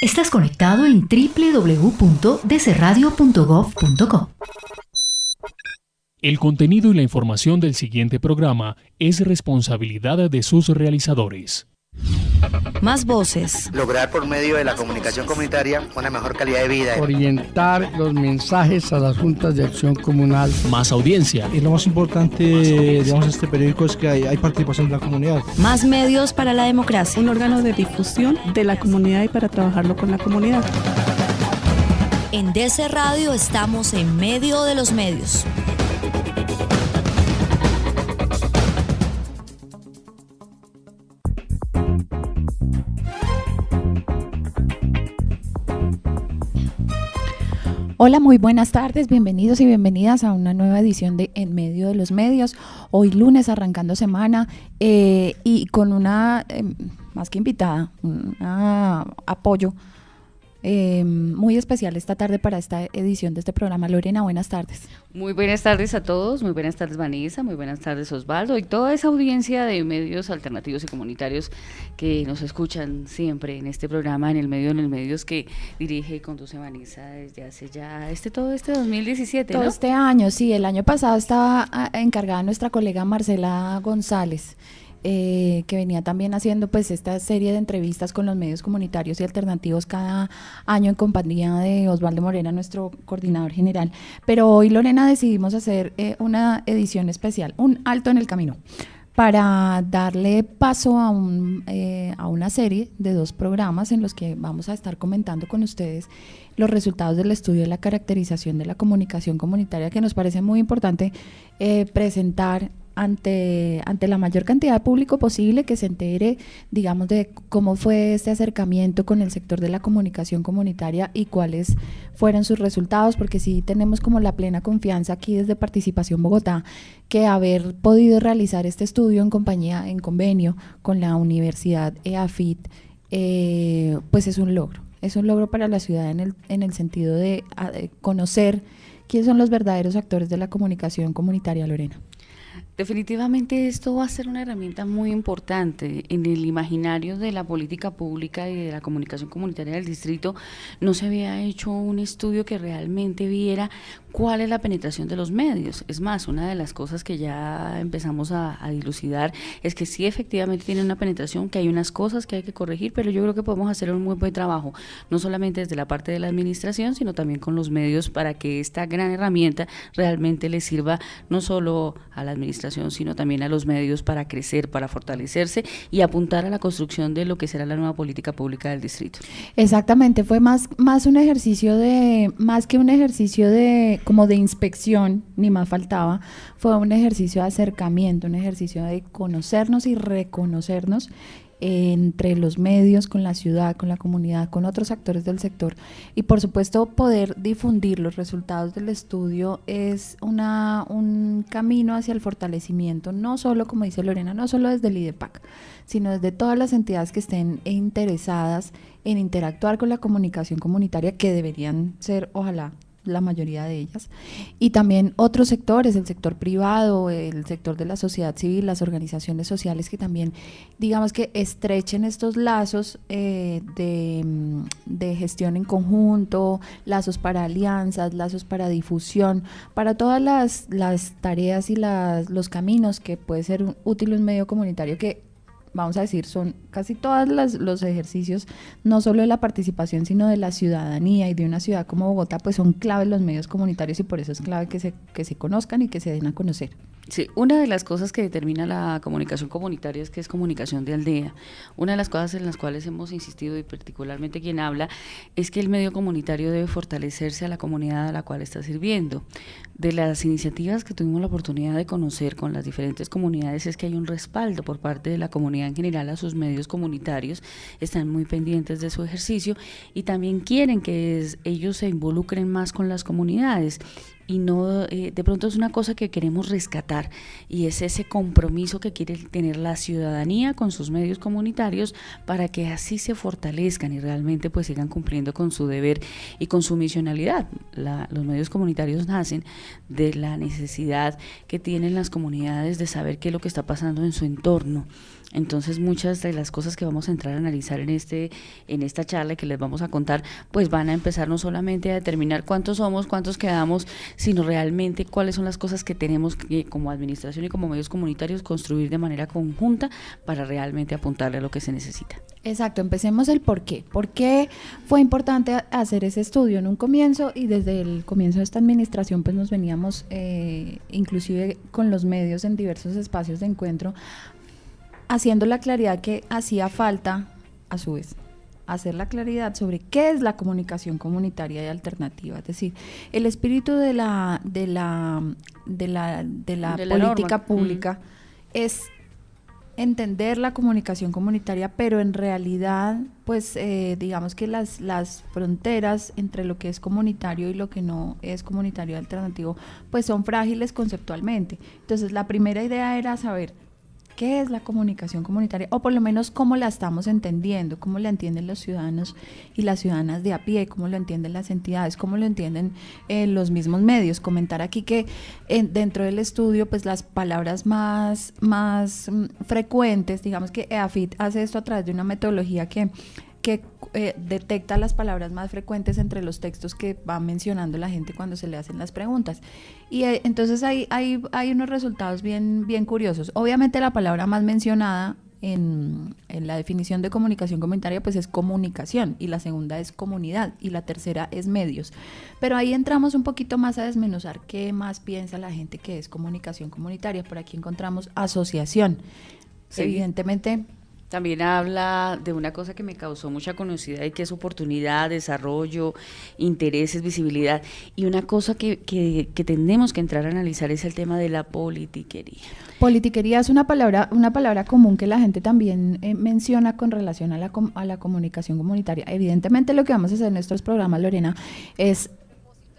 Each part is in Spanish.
Estás conectado en www.dcradio.gov.co. El contenido y la información del siguiente programa es responsabilidad de sus realizadores. Más voces. Lograr por medio de la comunicación comunitaria una mejor calidad de vida. Orientar los mensajes a las juntas de acción comunal. Más audiencia. Y lo más importante, digamos, este periódico es que hay participación de la comunidad. Más medios para la democracia. Un órgano de difusión de la comunidad y para trabajarlo con la comunidad. En DC Radio estamos en medio de los medios. Hola, muy buenas tardes, bienvenidos y bienvenidas a una nueva edición de En Medio de los Medios. Hoy lunes, arrancando semana y con una, más que invitada, un apoyo muy especial esta tarde para esta edición de este programa. Lorena, buenas tardes. Muy buenas tardes a todos, muy buenas tardes Vanessa, muy buenas tardes Osvaldo y toda esa audiencia de medios alternativos y comunitarios que nos escuchan siempre en este programa, en el medios que dirige y conduce Vanessa desde hace ya todo este 2017, Todo ¿no? este año, sí, el año pasado estaba encargada nuestra colega Marcela González, que venía también haciendo pues esta serie de entrevistas con los medios comunitarios y alternativos cada año en compañía de Osvaldo Morena, nuestro coordinador general. Pero hoy, Lorena, decidimos hacer una edición especial, un alto en el camino, para darle paso a una serie de 2 programas en los que vamos a estar comentando con ustedes los resultados del estudio de la caracterización de la comunicación comunitaria, que nos parece muy importante presentar ante la mayor cantidad de público posible, que se entere, digamos, de cómo fue este acercamiento con el sector de la comunicación comunitaria y cuáles fueron sus resultados, porque sí tenemos como la plena confianza aquí desde Participación Bogotá que haber podido realizar este estudio en convenio con la Universidad EAFIT, pues es un logro para la ciudad en el sentido de conocer quiénes son los verdaderos actores de la comunicación comunitaria, Lorena. Definitivamente esto va a ser una herramienta muy importante en el imaginario de la política pública y de la comunicación comunitaria del distrito. No se había hecho un estudio que realmente viera cuál es la penetración de los medios. Es más, una de las cosas que ya empezamos a dilucidar es que sí, efectivamente tiene una penetración, que hay unas cosas que hay que corregir, pero yo creo que podemos hacer un muy buen trabajo, no solamente desde la parte de la administración, sino también con los medios, para que esta gran herramienta realmente le sirva no solo a la administración, sino también a los medios para crecer, para fortalecerse y apuntar a la construcción de lo que será la nueva política pública del distrito. Exactamente, fue más un ejercicio más que un ejercicio como de inspección, ni más faltaba, fue un ejercicio de acercamiento, un ejercicio de conocernos y reconocernos entre los medios, con la ciudad, con la comunidad, con otros actores del sector, y por supuesto poder difundir los resultados del estudio es un camino hacia el fortalecimiento, no solo, como dice Lorena, no solo desde el IDEPAC, sino desde todas las entidades que estén interesadas en interactuar con la comunicación comunitaria, que deberían ser, ojalá, la mayoría de ellas, y también otros sectores, el sector privado, el sector de la sociedad civil, las organizaciones sociales, que también, digamos, que estrechen estos lazos de gestión en conjunto, lazos para alianzas, lazos para difusión, para todas las tareas y los caminos que puede ser útil un medio comunitario, que vamos a decir, son casi todos los ejercicios, no solo de la participación, sino de la ciudadanía, y de una ciudad como Bogotá, pues son claves los medios comunitarios, y por eso es clave que se conozcan y que se den a conocer. Sí, una de las cosas que determina la comunicación comunitaria es que es comunicación de aldea. Una de las cosas en las cuales hemos insistido, y particularmente quien habla, es que el medio comunitario debe fortalecerse a la comunidad a la cual está sirviendo. De las iniciativas que tuvimos la oportunidad de conocer con las diferentes comunidades, es que hay un respaldo por parte de la comunidad en general a sus medios comunitarios, están muy pendientes de su ejercicio y también quieren que ellos se involucren más con las comunidades. Y no, de pronto es una cosa que queremos rescatar, y es ese compromiso que quiere tener la ciudadanía con sus medios comunitarios, para que así se fortalezcan y realmente pues sigan cumpliendo con su deber y con su misionalidad. Los medios comunitarios nacen de la necesidad que tienen las comunidades de saber qué es lo que está pasando en su entorno. Entonces muchas de las cosas que vamos a entrar a analizar en esta charla que les vamos a contar, pues van a empezar no solamente a determinar cuántos somos, cuántos quedamos, sino realmente cuáles son las cosas que tenemos que como administración y como medios comunitarios construir de manera conjunta para realmente apuntarle a lo que se necesita. Exacto, empecemos el por qué. ¿Por qué fue importante hacer ese estudio en un comienzo? Y desde el comienzo de esta administración pues nos veníamos inclusive con los medios en diversos espacios de encuentro haciendo la claridad que hacía falta, a su vez, hacer la claridad sobre qué es la comunicación comunitaria y alternativa. Es decir, el espíritu de la política pública es entender la comunicación comunitaria, pero en realidad, pues digamos que las fronteras entre lo que es comunitario y lo que no es comunitario alternativo, pues son frágiles conceptualmente. Entonces, la primera idea era saber qué es la comunicación comunitaria, o por lo menos cómo la estamos entendiendo, cómo la entienden los ciudadanos y las ciudadanas de a pie, cómo lo entienden las entidades, cómo lo entienden los mismos medios. Comentar aquí que dentro del estudio, pues las palabras más frecuentes, digamos que EAFIT hace esto a través de una metodología que detecta las palabras más frecuentes entre los textos que va mencionando la gente cuando se le hacen las preguntas. Y entonces hay unos resultados bien curiosos. Obviamente la palabra más mencionada en la definición de comunicación comunitaria pues es comunicación, y la segunda es comunidad, y la tercera es medios. Pero ahí entramos un poquito más a desmenuzar qué más piensa la gente que es comunicación comunitaria. Por aquí encontramos asociación. Sí. Evidentemente también habla de una cosa que me causó mucha curiosidad y que es oportunidad, desarrollo, intereses, visibilidad. Y una cosa que tenemos que entrar a analizar es el tema de la politiquería. Politiquería es una palabra común que la gente también menciona con relación a la comunicación comunitaria. Evidentemente lo que vamos a hacer en nuestros programas, Lorena, es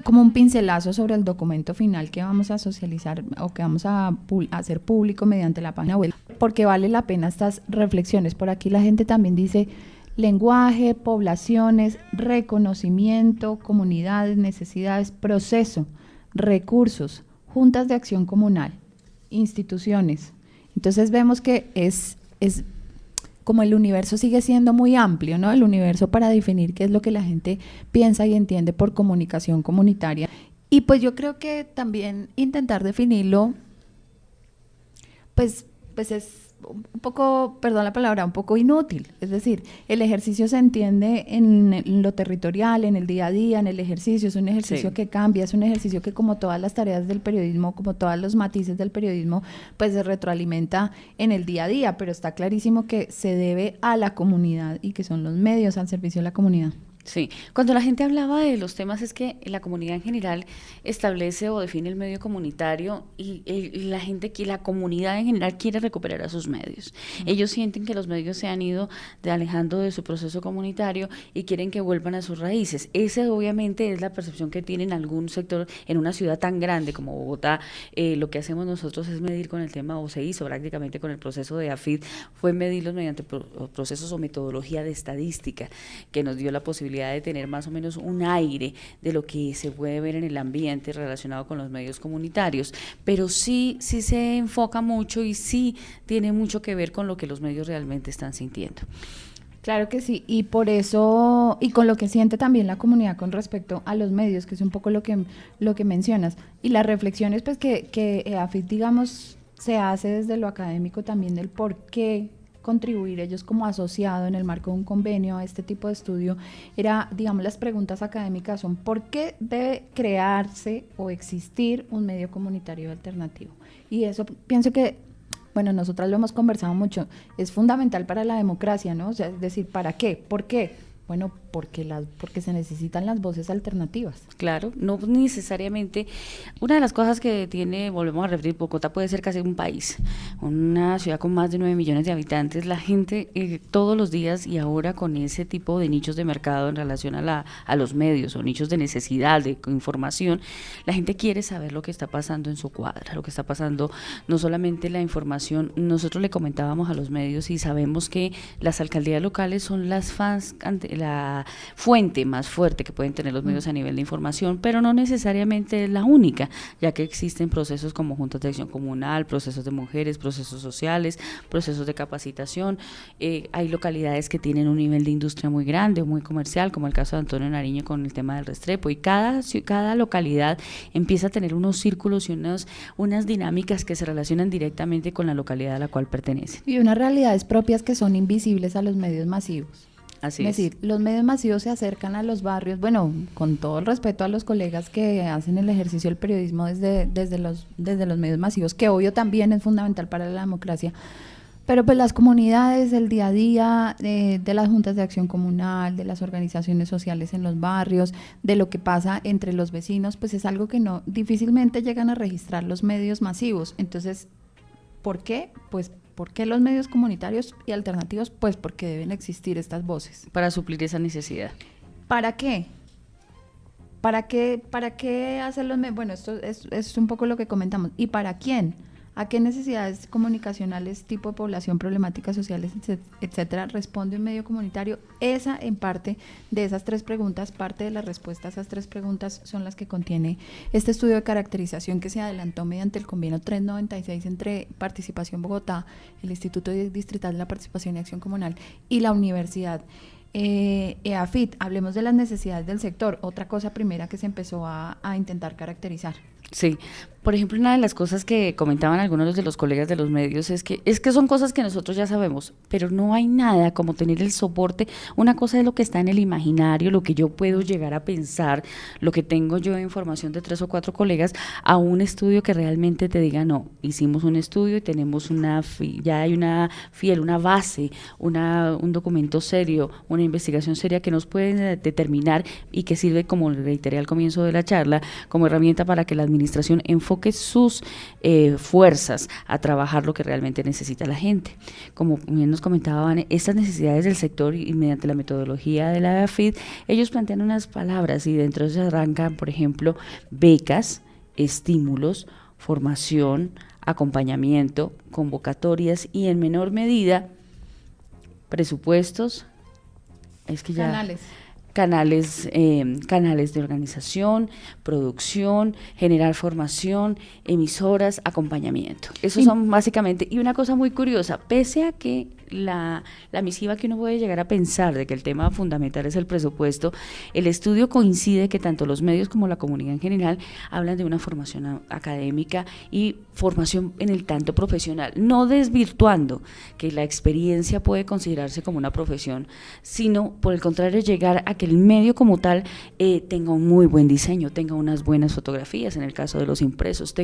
como un pincelazo sobre el documento final que vamos a socializar o que vamos a hacer público mediante la página web, porque vale la pena estas reflexiones. Por aquí la gente también dice lenguaje, poblaciones, reconocimiento, comunidades, necesidades, proceso, recursos, juntas de acción comunal, instituciones. Entonces vemos que es como el universo sigue siendo muy amplio, ¿no? El universo para definir qué es lo que la gente piensa y entiende por comunicación comunitaria. Y pues yo creo que también intentar definirlo, pues es un poco, perdón la palabra, un poco inútil. Es decir, el ejercicio se entiende en lo territorial, en el día a día, en el ejercicio. Es un ejercicio que cambia, es un ejercicio que, como todas las tareas del periodismo, como todos los matices del periodismo, pues se retroalimenta en el día a día, pero está clarísimo que se debe a la comunidad y que son los medios al servicio de la comunidad. Sí, cuando la gente hablaba de los temas es que la comunidad en general establece o define el medio comunitario y la comunidad en general quiere recuperar a sus medios. Ellos sienten que los medios se han ido alejando de su proceso comunitario y quieren que vuelvan a sus raíces. Esa obviamente es la percepción que tiene en algún sector en una ciudad tan grande como Bogotá. Lo que hacemos nosotros es medir con el tema, o se hizo prácticamente con el proceso de AFID, fue medirlos mediante procesos o metodología de estadística que nos dio la posibilidad de tener más o menos un aire de lo que se puede ver en el ambiente relacionado con los medios comunitarios, pero sí se enfoca mucho y sí tiene mucho que ver con lo que los medios realmente están sintiendo. Claro que sí, y por eso, y con lo que siente también la comunidad con respecto a los medios, que es un poco lo que mencionas, y las reflexiones pues que AFID, digamos, se hace desde lo académico también del por qué contribuir ellos como asociado en el marco de un convenio a este tipo de estudio, era, digamos, las preguntas académicas son: ¿por qué debe crearse o existir un medio comunitario alternativo? Y eso pienso que, bueno, nosotras lo hemos conversado mucho, es fundamental para la democracia, ¿no? O sea, es decir, ¿para qué? ¿Por qué? Bueno, porque se necesitan las voces alternativas. Claro, no necesariamente. Una de las cosas que tiene, volvemos a repetir, Bogotá puede ser casi un país, una ciudad con más de 9 millones de habitantes. La gente todos los días, y ahora con ese tipo de nichos de mercado en relación a los medios o nichos de necesidad de información, la gente quiere saber lo que está pasando en su cuadra, lo que está pasando, no solamente la información. Nosotros le comentábamos a los medios y sabemos que las alcaldías locales son las fans la fuente más fuerte que pueden tener los medios a nivel de información, pero no necesariamente es la única, ya que existen procesos como juntas de acción comunal, procesos de mujeres, procesos sociales, procesos de capacitación. Hay localidades que tienen un nivel de industria muy grande, muy comercial, como el caso de Antonio Nariño con el tema del Restrepo, y cada localidad empieza a tener unos círculos y unas dinámicas que se relacionan directamente con la localidad a la cual pertenecen. Y unas realidades propias que son invisibles a los medios masivos. Así es decir, los medios masivos se acercan a los barrios, bueno, con todo el respeto a los colegas que hacen el ejercicio del periodismo desde los medios masivos, que obvio también es fundamental para la democracia, pero pues las comunidades, el día a día de las juntas de acción comunal, de las organizaciones sociales en los barrios, de lo que pasa entre los vecinos, pues es algo que no difícilmente llegan a registrar los medios masivos. Entonces, ¿por qué? Pues ¿por qué los medios comunitarios y alternativos? Pues porque deben existir estas voces. Para suplir esa necesidad. ¿Para qué? ¿Para qué hacer los medios? Bueno, esto es un poco lo que comentamos. ¿Y para quién? ¿A qué necesidades comunicacionales, tipo de población, problemáticas sociales, etcétera, responde un medio comunitario? Esa, en parte, de esas tres preguntas, parte de la respuesta a esas tres preguntas son las que contiene este estudio de caracterización que se adelantó mediante el convenio 396 entre Participación Bogotá, el Instituto Distrital de la Participación y Acción Comunal y la Universidad EAFIT. Hablemos de las necesidades del sector, otra cosa primera que se empezó a intentar caracterizar. Sí, por ejemplo, una de las cosas que comentaban algunos de los colegas de los medios es que son cosas que nosotros ya sabemos, pero no hay nada como tener el soporte. Una cosa es lo que está en el imaginario, lo que yo puedo llegar a pensar, lo que tengo yo de información de 3 o 4 colegas, a un estudio que realmente te diga, no, hicimos un estudio y tenemos ya hay una base, un documento serio, una investigación seria que nos puede determinar y que sirve, como reiteré al comienzo de la charla, como herramienta para que la administración enfoque sus fuerzas a trabajar lo que realmente necesita la gente. Como bien nos comentaban, estas necesidades del sector y mediante la metodología de la AFID, ellos plantean unas palabras y dentro de ellas arrancan, por ejemplo, becas, estímulos, formación, acompañamiento, convocatorias y en menor medida presupuestos, canales de organización, producción, generar formación, emisoras, acompañamiento. Esos son básicamente, y una cosa muy curiosa, pese a que la misiva que uno puede llegar a pensar de que el tema fundamental es el presupuesto, el estudio coincide que tanto los medios como la comunidad en general hablan de una formación académica y formación en el tanto profesional, no desvirtuando que la experiencia puede considerarse como una profesión, sino por el contrario llegar a que el medio como tal tenga un muy buen diseño, tenga unas buenas fotografías, en el caso de los impresos,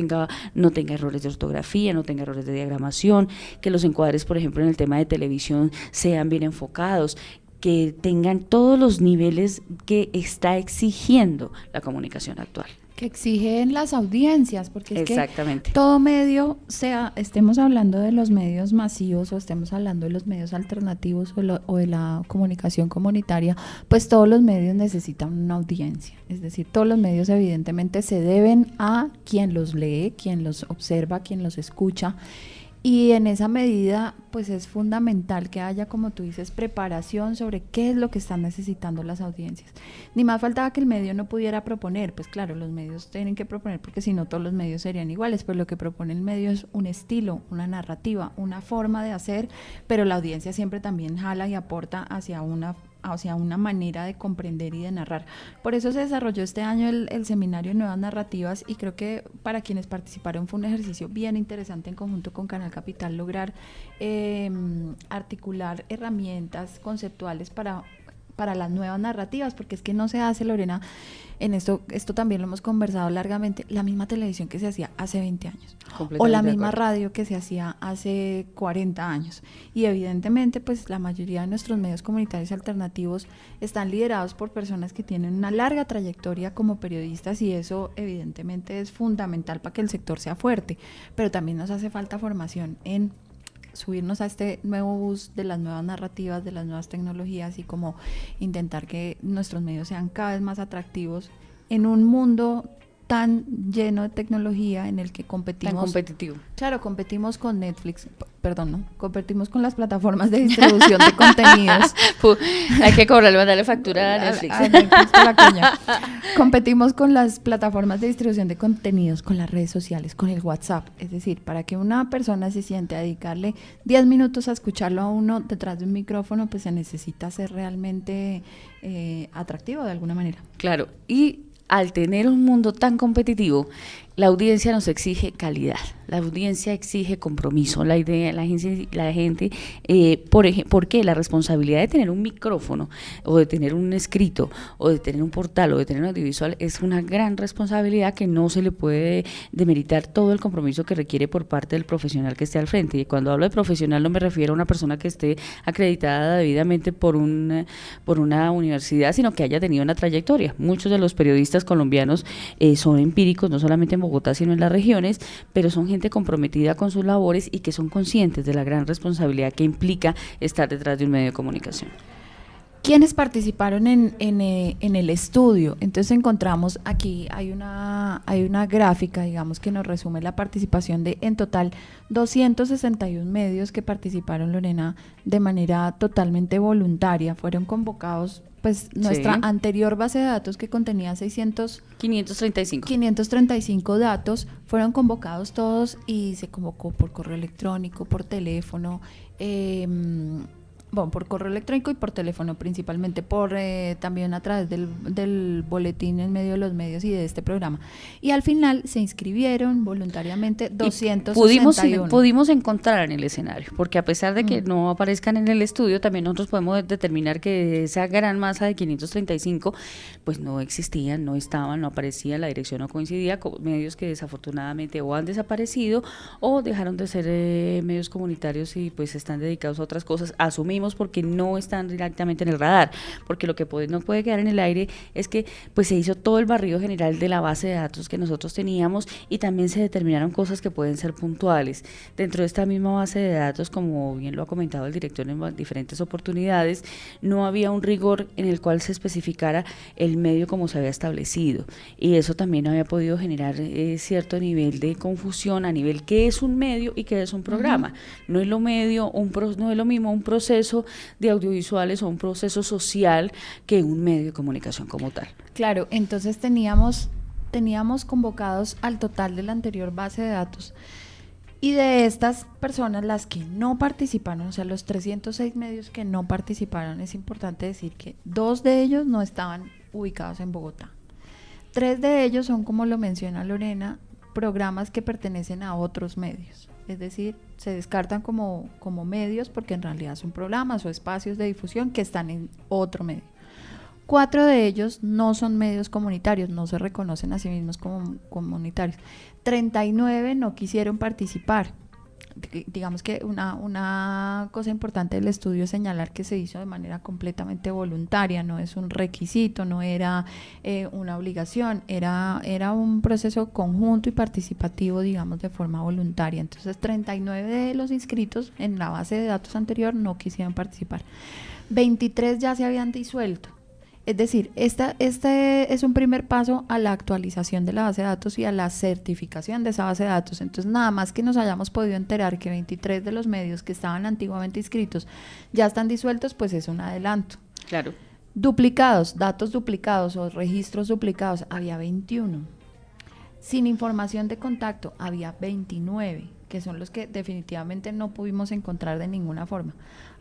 no tenga errores de ortografía, no tenga errores de diagramación, que los encuadres, por ejemplo, en el tema de televisión sean bien enfocados, que tengan todos los niveles que está exigiendo la comunicación actual. Que exigen las audiencias, porque es exactamente. Que todo medio, estemos hablando de los medios masivos o estemos hablando de los medios alternativos o de la comunicación comunitaria, pues todos los medios necesitan una audiencia. Es decir, todos los medios evidentemente se deben a quien los lee, quien los observa, quien los escucha. Y en esa medida, pues es fundamental que haya, como tú dices, preparación sobre qué es lo que están necesitando las audiencias. Ni más faltaba que el medio no pudiera proponer, pues claro, los medios tienen que proponer porque si no todos los medios serían iguales, pues lo que propone el medio es un estilo, una narrativa, una forma de hacer, pero la audiencia siempre también jala y aporta hacia una manera de comprender y de narrar. Por eso se desarrolló este año el seminario de Nuevas Narrativas y creo que para quienes participaron fue un ejercicio bien interesante en conjunto con Canal Capital lograr articular herramientas conceptuales para las nuevas narrativas, porque es que no se hace, Lorena, en esto también lo hemos conversado largamente, la misma televisión que se hacía hace 20 años o la misma radio que se hacía hace 40 años y evidentemente pues la mayoría de nuestros medios comunitarios alternativos están liderados por personas que tienen una larga trayectoria como periodistas y eso evidentemente es fundamental para que el sector sea fuerte, pero también nos hace falta formación en subirnos a este nuevo bus de las nuevas narrativas, de las nuevas tecnologías y como intentar que nuestros medios sean cada vez más atractivos en un mundo tan lleno de tecnología en el que Tan competimos. competitivo. Claro, competimos con Netflix, competimos con las plataformas de distribución de contenidos. Hay que cobrarle, mandarle factura a Netflix. A Netflix por la coña. Competimos con las plataformas de distribución de contenidos, con las redes sociales, con el WhatsApp. Es decir, para que una persona se siente a dedicarle 10 minutos a escucharlo a uno detrás de un micrófono, pues se necesita ser realmente atractivo de alguna manera. Claro, y al tener un mundo tan competitivo, la audiencia nos exige calidad, la audiencia exige compromiso, la gente, ¿por qué? La responsabilidad de tener un micrófono, o de tener un escrito, o de tener un portal, o de tener un audiovisual, es una gran responsabilidad que no se le puede demeritar todo el compromiso que requiere por parte del profesional que esté al frente. Y cuando hablo de profesional no me refiero a una persona que esté acreditada debidamente por una universidad, sino que haya tenido una trayectoria. Muchos de los periodistas colombianos son empíricos, no solamente en Bogotá, sino en las regiones, pero son gente comprometida con sus labores y que son conscientes de la gran responsabilidad que implica estar detrás de un medio de comunicación. ¿Quiénes participaron en el estudio? Entonces encontramos aquí, hay una gráfica, digamos, que nos resume la participación de, en total, 261 medios que participaron, Lorena, de manera totalmente voluntaria. Fueron convocados, pues, nuestra anterior base de datos que contenía 535 datos, fueron convocados todos y se convocó por correo electrónico, por teléfono, por correo electrónico y por teléfono principalmente, también a través del boletín en medio de los medios y de este programa. Y al final se inscribieron voluntariamente 261. Pudimos encontrar en el escenario, porque a pesar de que no aparezcan en el estudio, también nosotros podemos determinar que esa gran masa de 535, pues no existían, no estaban, no aparecían, la dirección no coincidía, con medios que desafortunadamente o han desaparecido o dejaron de ser medios comunitarios y pues están dedicados a otras cosas. Asumimos porque no están directamente en el radar, porque lo que no puede quedar en el aire es que pues se hizo todo el barrido general de la base de datos que nosotros teníamos y también se determinaron cosas que pueden ser puntuales. Dentro de esta misma base de datos, como bien lo ha comentado el director en diferentes oportunidades, no había un rigor en el cual se especificara el medio como se había establecido, y eso también había podido generar cierto nivel de confusión a nivel qué es un medio y qué es un programa. No es lo mismo un proceso de audiovisuales o un proceso social que un medio de comunicación como tal. Claro, entonces teníamos convocados al total de la anterior base de datos, y de estas personas, las que no participaron, o sea, los 306 medios que no participaron, es importante decir que 2 de ellos no estaban ubicados en Bogotá. 3 de ellos son, como lo menciona Lorena, programas que pertenecen a otros medios. Es decir, se descartan como medios porque en realidad son programas o espacios de difusión que están en otro medio. 4 de ellos no son medios comunitarios, no se reconocen a sí mismos como comunitarios. 39 no quisieron participar. Digamos que una cosa importante del estudio es señalar que se hizo de manera completamente voluntaria, no es un requisito, no era una obligación, era un proceso conjunto y participativo, digamos, de forma voluntaria. Entonces 39 de los inscritos en la base de datos anterior no quisieron participar. 23 ya se habían disuelto. Es decir, este es un primer paso a la actualización de la base de datos y a la certificación de esa base de datos. Entonces, nada más que nos hayamos podido enterar que 23 de los medios que estaban antiguamente inscritos ya están disueltos, pues es un adelanto. Claro. Duplicados, datos duplicados o registros duplicados, había 21. Sin información de contacto, había 29, que son los que definitivamente no pudimos encontrar de ninguna forma.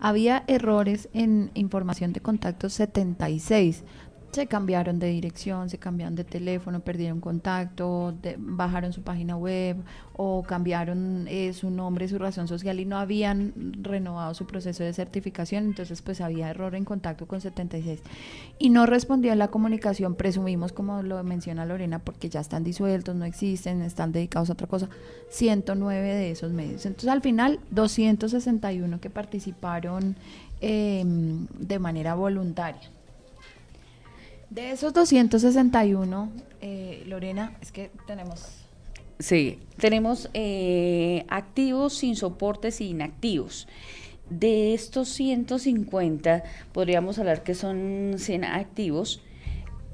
Había errores en información de contacto, 76. Se cambiaron de dirección, se cambiaron de teléfono, perdieron contacto, bajaron su página web o cambiaron su nombre, su razón social y no habían renovado su proceso de certificación, entonces pues había error en contacto con 76. Y no respondió a la comunicación, presumimos, como lo menciona Lorena, porque ya están disueltos, no existen, están dedicados a otra cosa, 109 de esos medios. Entonces al final 261 que participaron de manera voluntaria. De esos 261, Lorena, es que tenemos... Sí, tenemos activos, sin soportes y inactivos. De estos 150, podríamos hablar que son 100 activos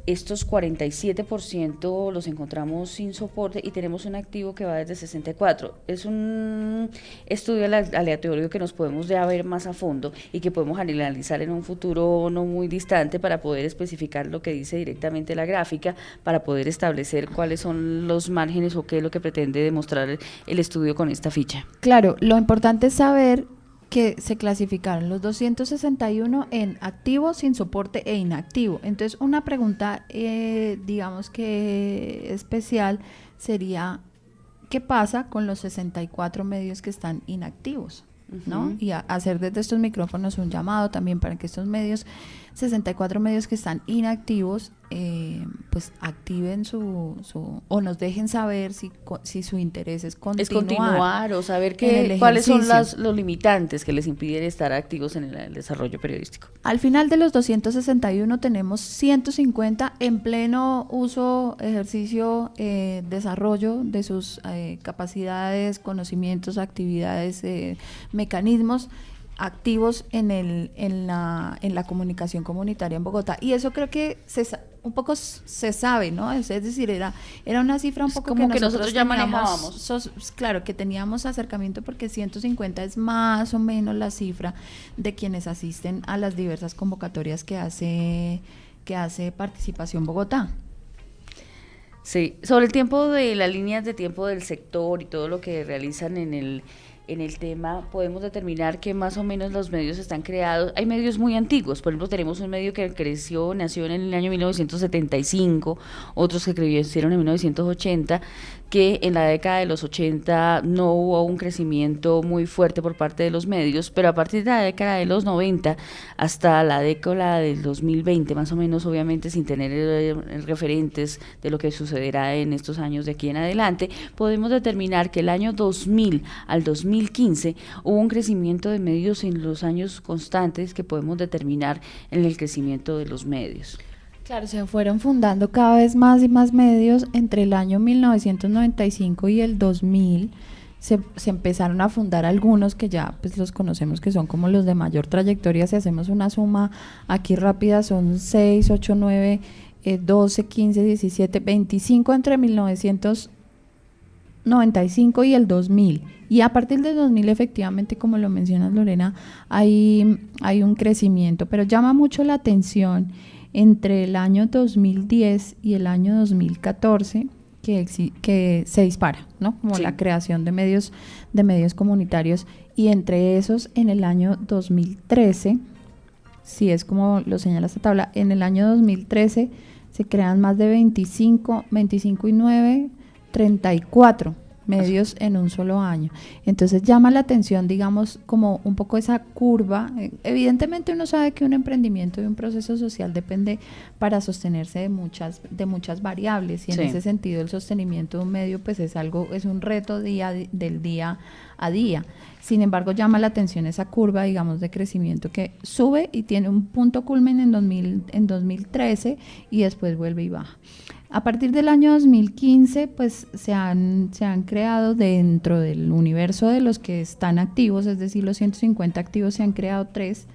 estos 47% los encontramos sin soporte y tenemos un activo que va desde 64%. Es un estudio aleatorio que nos podemos ya ver más a fondo y que podemos analizar en un futuro no muy distante para poder especificar lo que dice directamente la gráfica, para poder establecer cuáles son los márgenes o qué es lo que pretende demostrar el estudio con esta ficha. Claro, lo importante es saber que se clasificaron los 261 en activo, sin soporte e inactivo. Entonces, una pregunta, digamos que especial, sería, ¿qué pasa con los 64 medios que están inactivos? ¿No? Y hacer desde estos micrófonos un llamado también para que estos medios, 64 medios que están inactivos, pues activen o nos dejen saber si su interés es continuar o saber cuáles son los limitantes que les impiden estar activos en el desarrollo periodístico. Al final de los 261 tenemos 150 en pleno uso, ejercicio, desarrollo de sus capacidades, conocimientos, actividades, mecanismos activos en la comunicación comunitaria en Bogotá. Y eso creo que un poco se sabe, ¿no? Es decir, era una cifra un poco como que nosotros ya manejábamos. Claro, que teníamos acercamiento, porque 150 es más o menos la cifra de quienes asisten a las diversas convocatorias que hace Participación Bogotá. Sí, sobre el tiempo de las líneas de tiempo del sector y todo lo que realizan en el tema, podemos determinar que más o menos los medios están creados. Hay medios muy antiguos, por ejemplo, tenemos un medio que nació en el año 1975, otros que crecieron en 1980, que en la década de los 80 no hubo un crecimiento muy fuerte por parte de los medios, pero a partir de la década de los 90 hasta la década del 2020, más o menos, obviamente sin tener referentes de lo que sucederá en estos años de aquí en adelante, podemos determinar que el año 2000 al 2015 hubo un crecimiento de medios en los años constantes que podemos determinar en el crecimiento de los medios. Claro, se fueron fundando cada vez más y más medios. Entre el año 1995 y el 2000 se empezaron a fundar algunos que ya pues los conocemos, que son como los de mayor trayectoria. Si hacemos una suma aquí rápida, son 6, 8, 9, 12, 15, 17, 25 entre 1995 y el 2000. Y a partir del 2000, efectivamente, como lo mencionas, Lorena, hay un crecimiento, pero llama mucho la atención entre el año 2010 y el año 2014 que se dispara, ¿no? Como sí, la creación de medios comunitarios, y entre esos en el año 2013, si es como lo señala esta tabla, en el año 2013 se crean más de 25 y 9, 34 medios en un solo año. Entonces llama la atención, digamos, como un poco esa curva. Evidentemente uno sabe que un emprendimiento y un proceso social depende para sostenerse de muchas variables, y en ese sentido el sostenimiento de un medio pues es un reto del día a día. Sin embargo, llama la atención esa curva, digamos, de crecimiento que sube y tiene un punto culmen en 2013 y después vuelve y baja. A partir del año 2015, pues se han creado dentro del universo de los que están activos, es decir, los 150 activos, se han creado 3,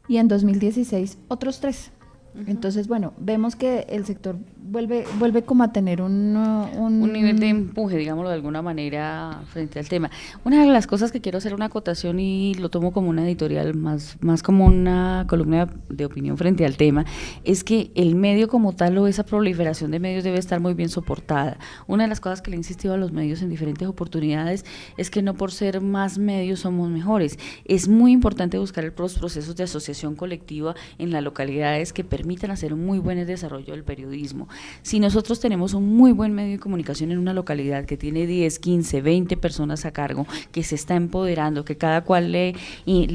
y en 2016 otros 3. Entonces, bueno, vemos que el sector vuelve como a tener un nivel de empuje, digámoslo de alguna manera, frente al tema. Una de las cosas que quiero hacer una acotación, y lo tomo como una editorial, más como una columna de opinión frente al tema, es que el medio como tal, o esa proliferación de medios, debe estar muy bien soportada. Una de las cosas que le he insistido a los medios en diferentes oportunidades es que no por ser más medios somos mejores. Es muy importante buscar los procesos de asociación colectiva en las localidades que permitan hacer un muy buen desarrollo del periodismo. Si nosotros tenemos un muy buen medio de comunicación en una localidad que tiene 10, 15, 20 personas a cargo, que se está empoderando, que cada cual le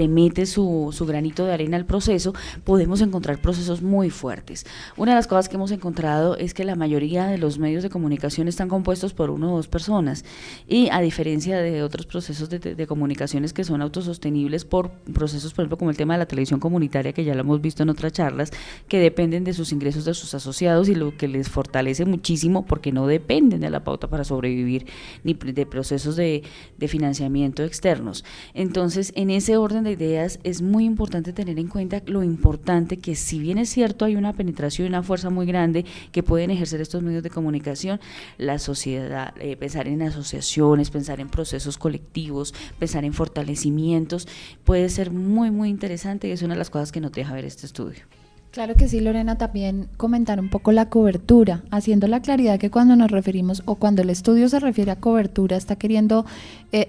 mete su granito de arena al proceso, podemos encontrar procesos muy fuertes. Una de las cosas que hemos encontrado es que la mayoría de los medios de comunicación están compuestos por 1 o 2 personas, y a diferencia de otros procesos de comunicaciones que son autosostenibles por procesos, por ejemplo, como el tema de la televisión comunitaria, que ya lo hemos visto en otras charlas, que dependen de sus ingresos de sus asociados y lo que les fortalece muchísimo porque no dependen de la pauta para sobrevivir ni de procesos de financiamiento externos. Entonces, en ese orden de ideas es muy importante tener en cuenta lo importante que, si bien es cierto hay una penetración y una fuerza muy grande que pueden ejercer estos medios de comunicación, la sociedad, pensar en asociaciones, pensar en procesos colectivos, pensar en fortalecimientos, puede ser muy, muy interesante y es una de las cosas que nos deja ver este estudio. Claro que sí, Lorena, también comentar un poco la cobertura, haciendo la claridad que cuando nos referimos o cuando el estudio se refiere a cobertura está queriendo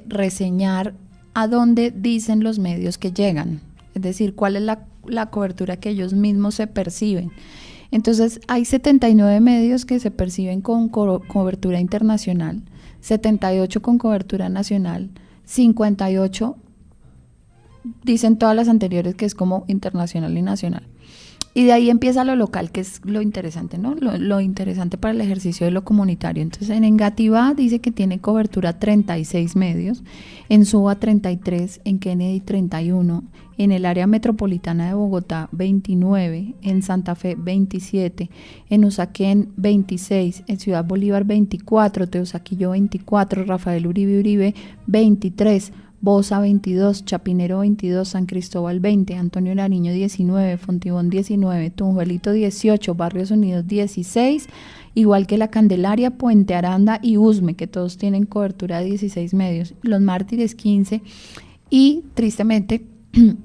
reseñar a dónde dicen los medios que llegan, es decir, cuál es la cobertura que ellos mismos se perciben. Entonces, hay 79 medios que se perciben con cobertura internacional, 78 con cobertura nacional, 58 dicen todas las anteriores que es como internacional y nacional. Y de ahí empieza lo local, que es lo interesante, ¿no? Lo interesante para el ejercicio de lo comunitario. Entonces, en Engativá dice que tiene cobertura 36 medios, en Suba 33, en Kennedy 31, en el área metropolitana de Bogotá 29, en Santa Fe 27, en Usaquén 26, en Ciudad Bolívar 24, Teusaquillo 24, Rafael Uribe 23, Bosa 22, Chapinero 22, San Cristóbal 20, Antonio Nariño 19, Fontibón 19, Tunjuelito 18, Barrios Unidos 16, igual que La Candelaria, Puente Aranda y Usme, que todos tienen cobertura de 16 medios, Los Mártires 15 y tristemente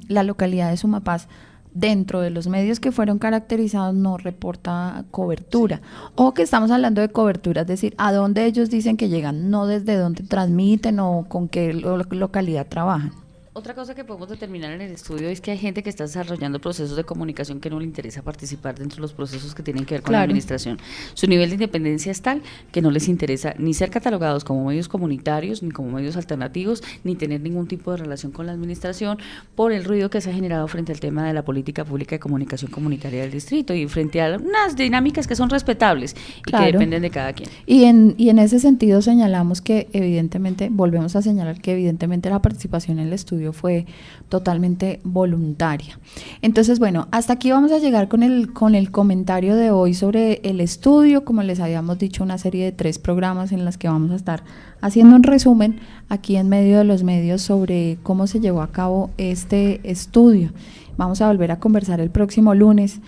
la localidad de Sumapaz, dentro de los medios que fueron caracterizados, no reporta cobertura. O que estamos hablando de cobertura, es decir, a dónde ellos dicen que llegan, no desde dónde transmiten o con qué localidad trabajan. Otra cosa que podemos determinar en el estudio es que hay gente que está desarrollando procesos de comunicación que no le interesa participar dentro de los procesos que tienen que ver con la administración. Su nivel de independencia es tal que no les interesa ni ser catalogados como medios comunitarios, ni como medios alternativos, ni tener ningún tipo de relación con la administración por el ruido que se ha generado frente al tema de la política pública de comunicación comunitaria del distrito y frente a unas dinámicas que son respetables y que dependen de cada quien. Y en ese sentido señalamos que evidentemente, volvemos a señalar que evidentemente la participación en el estudio fue totalmente voluntaria. Entonces, bueno, hasta aquí vamos a llegar con el comentario de hoy sobre el estudio. Como les habíamos dicho, una serie de 3 programas en las que vamos a estar haciendo un resumen aquí en medio de los medios sobre cómo se llevó a cabo este estudio. Vamos a volver a conversar el próximo lunes.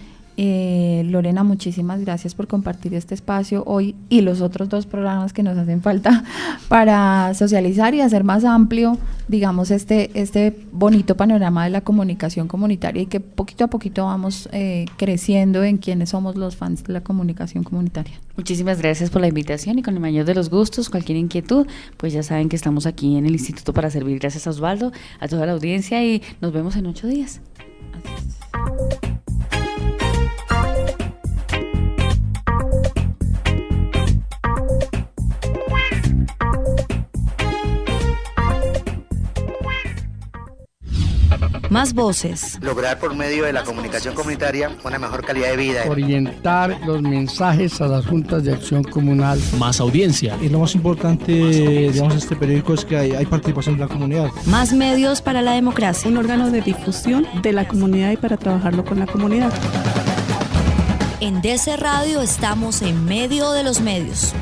Lorena, muchísimas gracias por compartir este espacio hoy y los otros 2 programas que nos hacen falta para socializar y hacer más amplio, digamos, este bonito panorama de la comunicación comunitaria y que poquito a poquito vamos creciendo en quienes somos los fans de la comunicación comunitaria. Muchísimas gracias por la invitación y con el mayor de los gustos, cualquier inquietud, pues ya saben que estamos aquí en el Instituto para servir. Gracias a Osvaldo, a toda la audiencia y nos vemos en 8 días. Gracias. Más voces. Lograr por medio de la comunicación comunitaria una mejor calidad de vida. Orientar los mensajes a las juntas de acción comunal. Más audiencia. Y lo más importante, digamos, este periódico es que hay participación de la comunidad. Más medios para la democracia. Un órgano de difusión de la comunidad y para trabajarlo con la comunidad. En DC Radio estamos en medio de los medios.